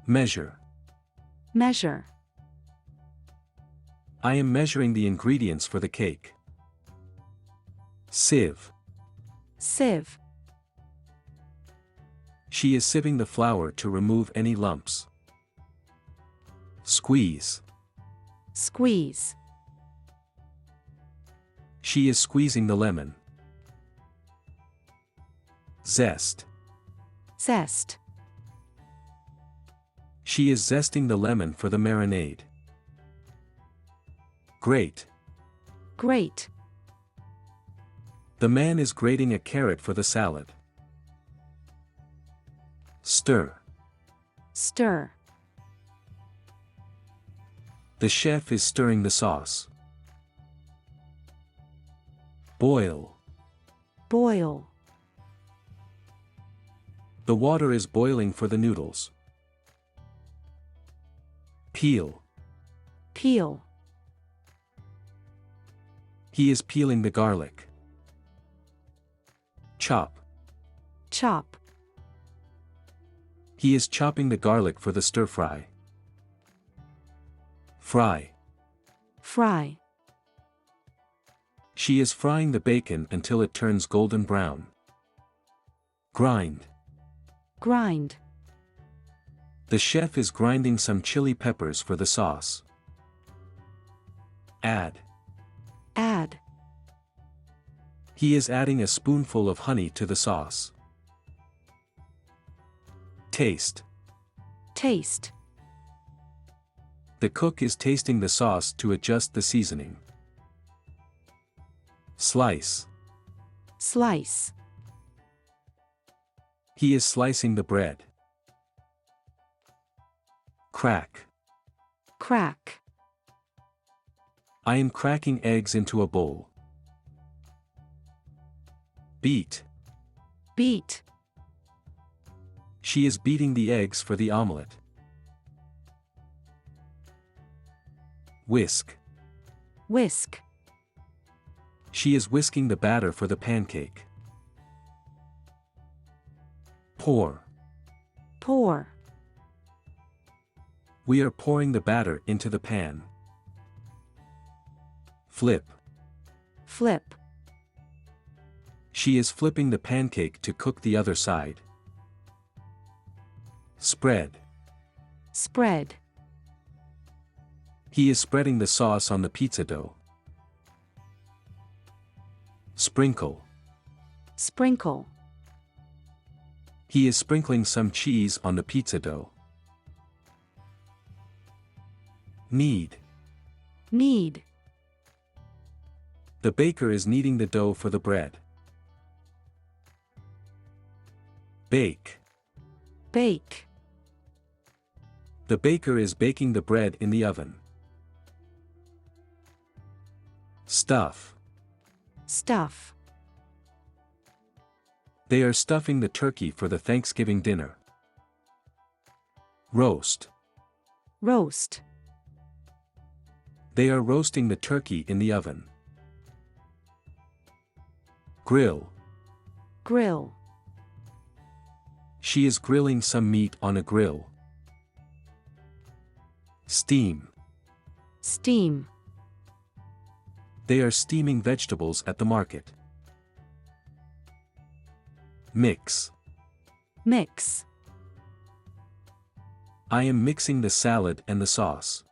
Measure. Measure. I am measuring the ingredients for the cake. Sieve. Sieve. She is sieving the flour to remove any lumps. Squeeze. Squeeze. She is squeezing the lemon. Zest. Zest. She is zesting the lemon for the marinade. Grate. Grate. The man is grating a carrot for the salad. Stir. Stir. The chef is stirring the sauce. Boil. Boil. The water is boiling for the noodles. Peel. Peel. He is peeling the garlic. Chop. Chop. He is chopping the garlic for the stir-fry. Fry. Fry. She is frying the bacon until it turns golden brown. Grind. Grind. The chef is grinding some chili peppers for the sauce. Add. Add. He is adding a spoonful of honey to the sauce. Taste. Taste. The cook is tasting the sauce to adjust the seasoning. Slice. Slice. He is slicing the bread. Crack. Crack. I am cracking eggs into a bowl. Beat. Beat. She is beating the eggs for the omelette. Whisk. Whisk. She is whisking the batter for the pancake. Pour. Pour. We are pouring the batter into the pan. Flip. Flip. She is flipping the pancake to cook the other side. Spread. Spread. He is spreading the sauce on the pizza dough. Sprinkle. Sprinkle. He is sprinkling some cheese on the pizza dough. Knead. Knead. The baker is kneading the dough for the bread. Bake. Bake. The baker is baking the bread in the oven. Stuff. Stuff. They are stuffing the turkey for the Thanksgiving dinner. Roast. Roast. They are roasting the turkey in the oven. Grill. Grill. She is grilling some meat on a grill. Steam. Steam. They are steaming vegetables at the market. Mix. Mix. I am mixing the salad and the sauce.